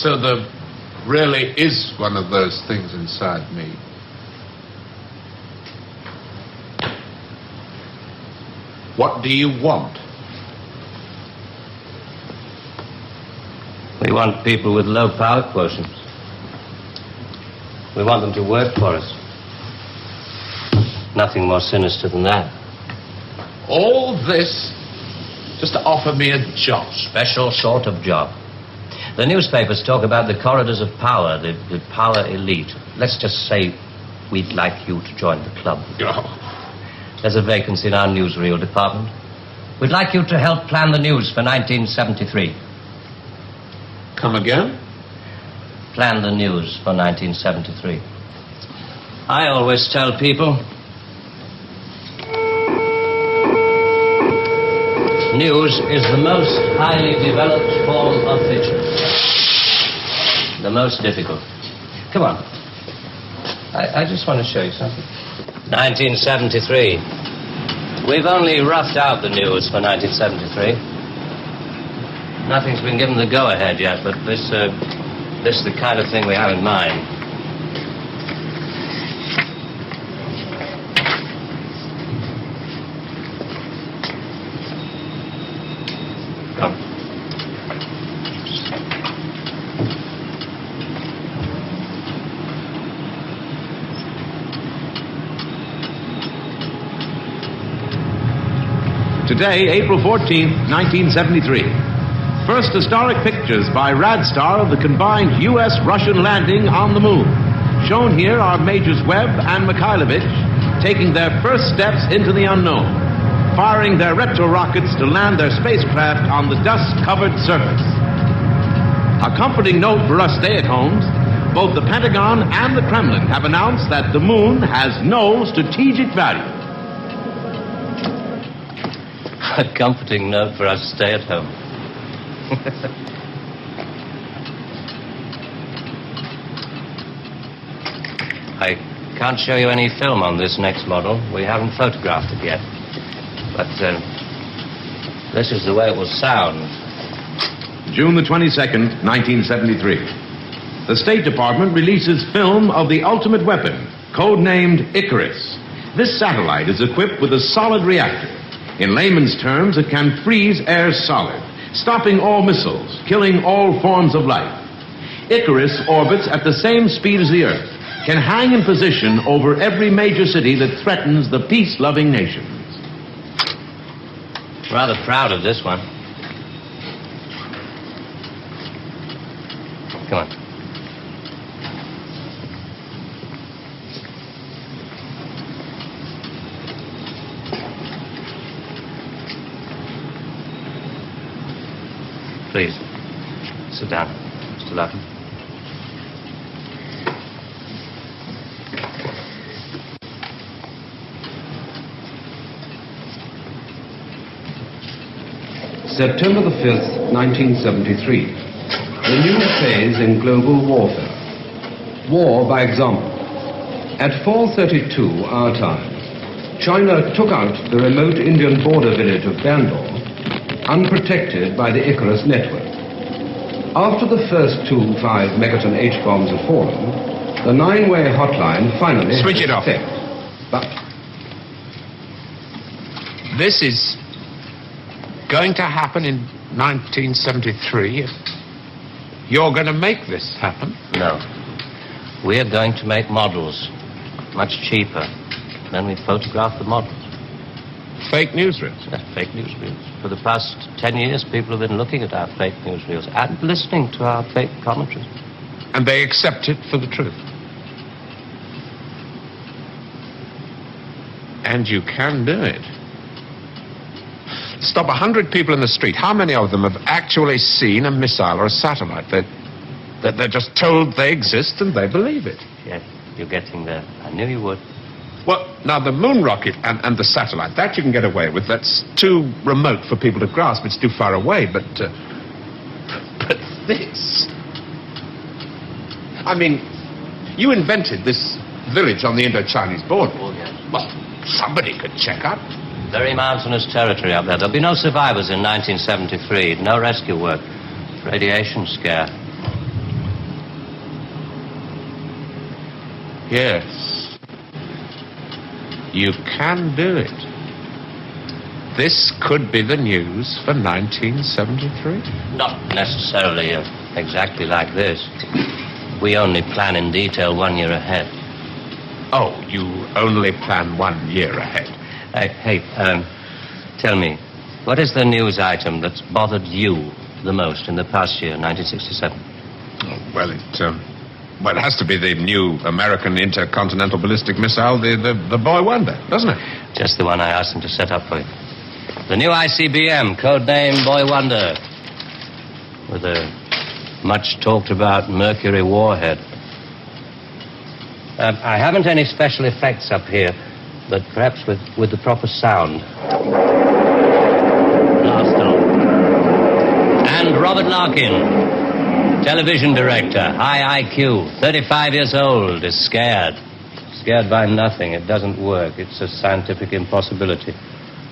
So there really is one of those things inside me. What do you want? We want people with low power quotients. We want them to work for us. Nothing more sinister than that. All this just to offer me a job. Special sort of job. The newspapers talk about the corridors of power, the power elite. Let's just say we'd like you to join the club. Oh. There's a vacancy in our newsreel department. We'd like you to help plan the news for 1973. Come again? Plan the news for 1973. I always tell people, news is the most highly developed form of fiction. The most difficult. Come on. I just want to show you something. 1973. We've only roughed out the news for 1973. Nothing's been given the go-ahead yet, but this is the kind of thing we have in mind. Come. Today, April 14th, 1973. First historic pictures by Radstar of the combined U.S.-Russian landing on the moon. Shown here are Majors Webb and Mikhailovich taking their first steps into the unknown, firing their retro-rockets to land their spacecraft on the dust-covered surface. A comforting note for us stay-at-homes, both the Pentagon and the Kremlin have announced that the moon has no strategic value. A comforting note for us stay-at-home. I can't show you any film on this next model. We haven't photographed it yet. But this is the way it will sound. June the 22nd, 1973. The State Department releases film of the ultimate weapon, codenamed Icarus. This satellite is equipped with a solid reactor. In layman's terms, it can freeze air solid, stopping all missiles, killing all forms of life. Icarus orbits at the same speed as the Earth, can hang in position over every major city that threatens the peace-loving nations. Rather proud of this one. Come on. Please, sit down, Mr. Lutton. September the 5th, 1973. The new phase in global warfare. War by example. At 4:32 our time, China took out the remote Indian border village of Bandar, unprotected by the Icarus network. After the first 2 5-megaton H-bombs had fallen, the 9-way hotline finally switch it off. But this is going to happen in 1973. You're going to make this happen? No. We're going to make models, much cheaper. Then we photograph the models. Fake newsreels? Fake newsreels. For the past 10 years, people have been looking at our fake newsreels and listening to our fake commentaries. And they accept it for the truth? And you can do it. Stop 100 people in the street. How many of them have actually seen a missile or a satellite? They're just told they exist and they believe it. Yes, you're getting there. I knew you would. Well, now the moon rocket and the satellite, that you can get away with. That's too remote for people to grasp. It's too far away. But this... I mean, you invented this village on the Indo-Chinese border. Oh, yes. Well, somebody could check up. Very mountainous territory up there. There'll be no survivors in 1973. No rescue work. Radiation scare. Yes. You can do it. This could be the news for 1973. Not necessarily exactly like this. We only plan in detail 1 year ahead. Oh, you only plan 1 year ahead. Hey, tell me, what is the news item that's bothered you the most in the past year, 1967? Well, it has to be the new American intercontinental ballistic missile, the Boy Wonder, doesn't it? Just the one I asked him to set up for you. The new ICBM, codename Boy Wonder, with a much talked about Mercury warhead. I haven't any special effects up here, but perhaps with the proper sound. Blast off. And Robert Larkin, television director, high IQ, 35 years old, is scared. Scared by nothing. It doesn't work. It's a scientific impossibility.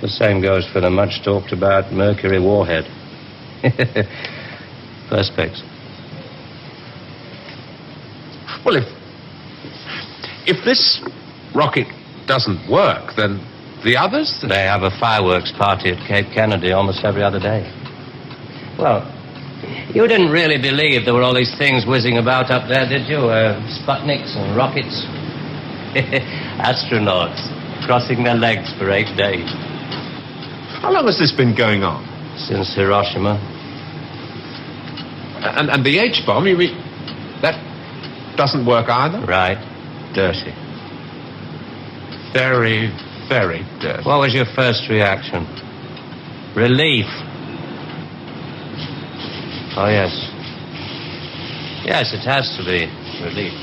The same goes for the much talked about Mercury warhead. Perspex. Well, if this rocket doesn't work, then the others... They have a fireworks party at Cape Kennedy almost every other day. Well, you didn't really believe there were all these things whizzing about up there, did you? Sputniks and rockets. Astronauts crossing their legs for 8 days. How long has this been going on? Since Hiroshima. And the H-bomb, you mean... that doesn't work either? Right. Dirty. Very, very dirty. What was your first reaction? Relief. Oh, yes. Yes, it has to be relief.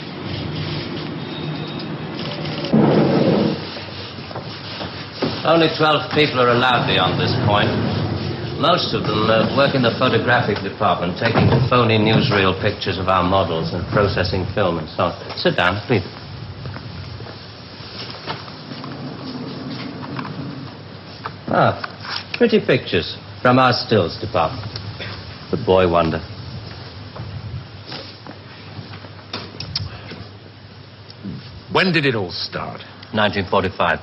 Only 12 people are allowed beyond this point. Most of them work in the photographic department, taking phony newsreel pictures of our models and processing film and so on. Sit down, please. Ah, pretty pictures from our stills department. The Boy Wonder. When did it all start? 1945.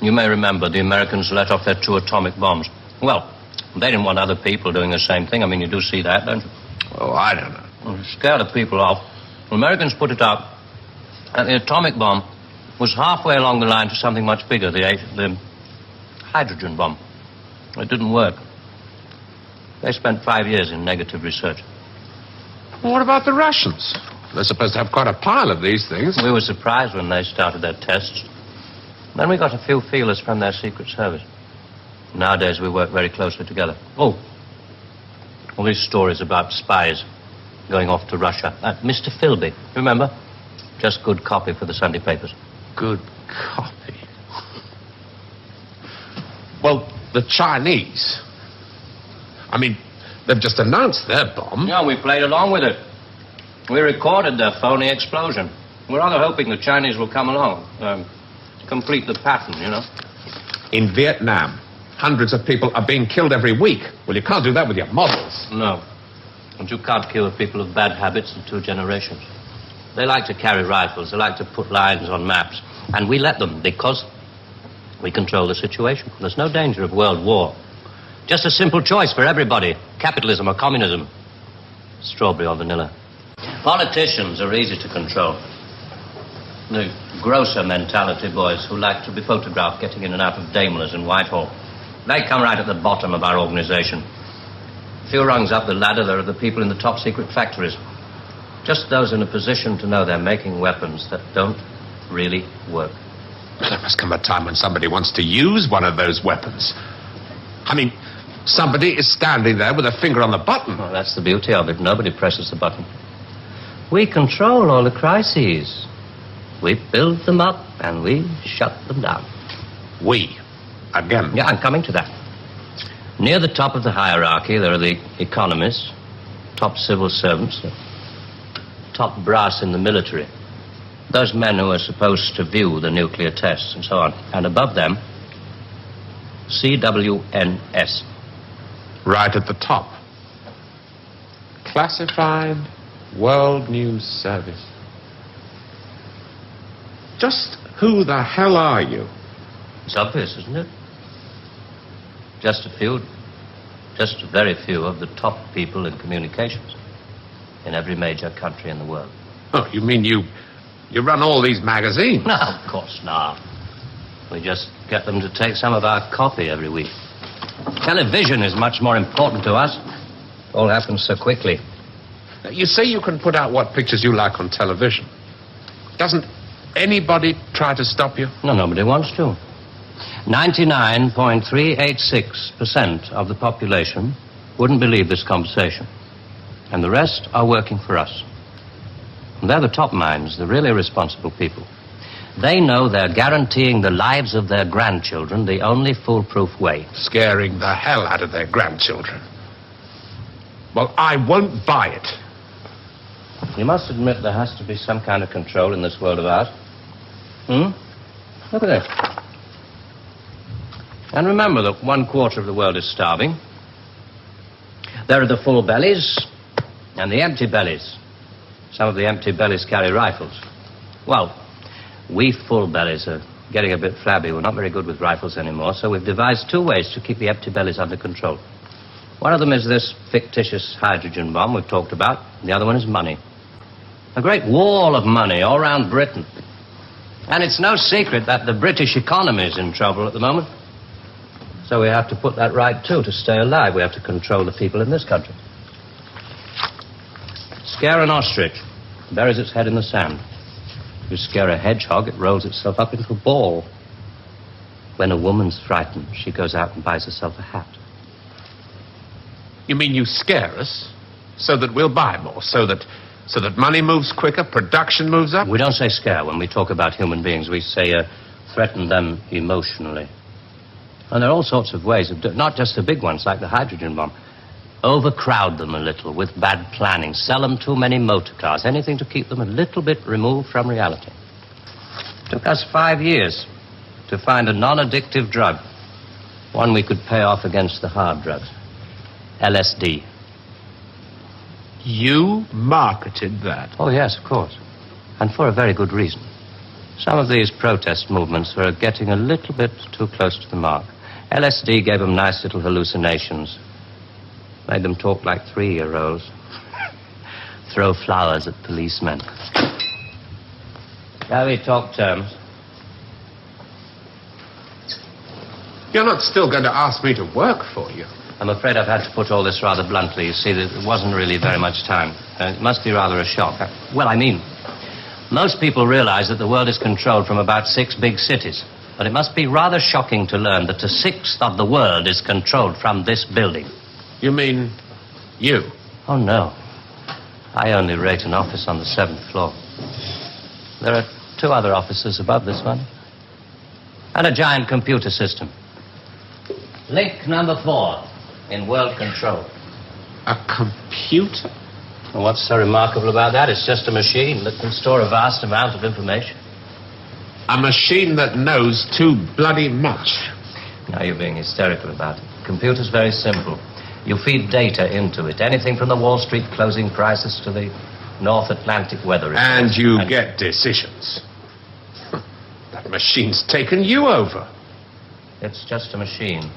You may remember the Americans let off their 2 atomic bombs. Well, they didn't want other people doing the same thing. I mean, you do see that, don't you? Oh, I don't know. Well, to scare the people off, the Americans put it up, and the atomic bomb was halfway along the line to something much bigger, the hydrogen bomb. It didn't work. They spent 5 years in negative research. Well, what about the Russians? They're supposed to have quite a pile of these things. We were surprised when they started their tests. Then we got a few feelers from their Secret Service. Nowadays, we work very closely together. Oh, all these stories about spies going off to Russia. Mr. Philby, remember? Just good copy for the Sunday papers. Good copy. Well, the Chinese... I mean, they've just announced their bomb. Yeah, we played along with it. We recorded their phony explosion. We're rather hoping the Chinese will come along, complete the pattern, you know. In Vietnam, hundreds of people are being killed every week. Well, you can't do that with your models. No. And you can't kill people of bad habits in 2 generations. They like to carry rifles. They like to put lines on maps. And we let them because we control the situation. There's no danger of world war. Just a simple choice for everybody. Capitalism or communism. Strawberry or vanilla. Politicians are easy to control. The grosser mentality boys who like to be photographed getting in and out of Daimlers in Whitehall. They come right at the bottom of our organization. A few rungs up the ladder, there are the people in the top secret factories. Just those in a position to know they're making weapons that don't really work. Well, there must come a time when somebody wants to use one of those weapons. I mean, somebody is standing there with a finger on the button. Well, that's the beauty of it. Nobody presses the button. We control all the crises. We build them up and we shut them down. We? Again? Yeah, I'm coming to that. Near the top of the hierarchy, there are the economists, top civil servants, top brass in the military. Those men who are supposed to view the nuclear tests and so on. And above them, CWNS. Right at the top. Classified World News Service. Just who the hell are you? It's obvious, isn't it? Just a very few of the top people in communications in every major country in the world. Oh, you mean you run all these magazines? No, of course not. We just get them to take some of our copy every week. Television is much more important to us. It all happens so quickly. You say you can put out what pictures you like on television. Doesn't anybody try to stop you? No, nobody wants to. 99.386% of the population wouldn't believe this conversation. And the rest are working for us. And they're the top minds, the really responsible people. They know they're guaranteeing the lives of their grandchildren the only foolproof way. Scaring the hell out of their grandchildren. Well, I won't buy it. You must admit there has to be some kind of control in this world of ours. Look at this. And remember that 1/4 of the world is starving. There are the full bellies and the empty bellies. Some of the empty bellies carry rifles. Well, we full bellies are getting a bit flabby. We're not very good with rifles anymore, so we've devised 2 ways to keep the empty bellies under control. One of them is this fictitious hydrogen bomb we've talked about. The other one is money. A great wall of money all around Britain. And it's no secret that the British economy is in trouble at the moment. So we have to put that right, too, to stay alive. We have to control the people in this country. Scare an ostrich, buries its head in the sand. You scare a hedgehog, it rolls itself up into a ball. When a woman's frightened, she goes out and buys herself a hat. You mean you scare us so that we'll buy more, so that money moves quicker, production moves up? We don't say scare when we talk about human beings. We say threaten them emotionally. And there are all sorts of ways of not just the big ones like the hydrogen bomb. Overcrowd them a little with bad planning. Sell them too many motor cars. Anything to keep them a little bit removed from reality. It took us 5 years to find a non-addictive drug. One we could pay off against the hard drugs. LSD. You marketed that? Oh, yes, of course. And for a very good reason. Some of these protest movements were getting a little bit too close to the mark. LSD gave them nice little hallucinations. Made them talk like 3-year-olds. Throw flowers at policemen. Shall we talk terms? You're not still going to ask me to work for you? I'm afraid I've had to put all this rather bluntly. You see, there wasn't really very much time. It must be rather a shock. Most people realize that the world is controlled from about 6 big cities. But it must be rather shocking to learn that a 1/6 of the world is controlled from this building. You mean you? Oh, no. I only rate an office on the 7th floor. There are 2 other offices above this one. And a giant computer system. Link number 4 in world control. A computer? And what's so remarkable about that? It's just a machine that can store a vast amount of information. A machine that knows too bloody much. Now you're being hysterical about it. Computer's very simple. You feed data into it. Anything from the Wall Street closing prices to the North Atlantic weather reports. And you get decisions. That machine's taken you over. It's just a machine.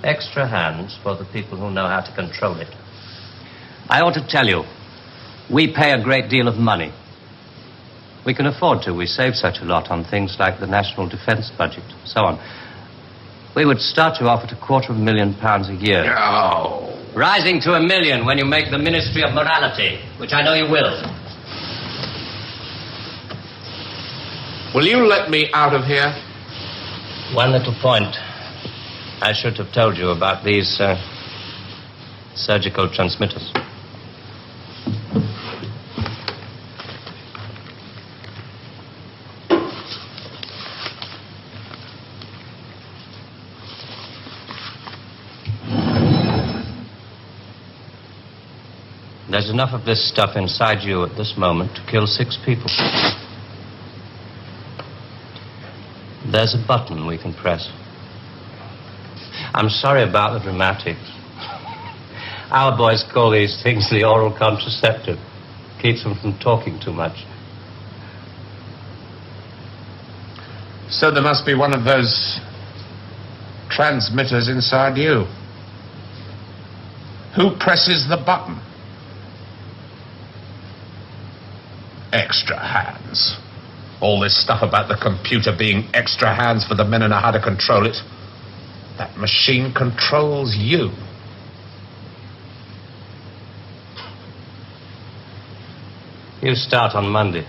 Extra hands for the people who know how to control it. I ought to tell you, we pay a great deal of money. We can afford to. We save such a lot on things like the national defense budget, so on. We would start you off at £250,000 a year. Oh. Rising to £1 million when you make the Ministry of Morality, which I know you will. Will you let me out of here? One little point. I should have told you about these surgical transmitters. There's enough of this stuff inside you at this moment to kill 6 people. There's a button we can press. I'm sorry about the dramatics. Our boys call these things the oral contraceptive. Keeps them from talking too much. So there must be one of those transmitters inside you. Who presses the button? Extra hands. All this stuff about the computer being extra hands for the men who know how to control it. That machine controls you. You start on Monday.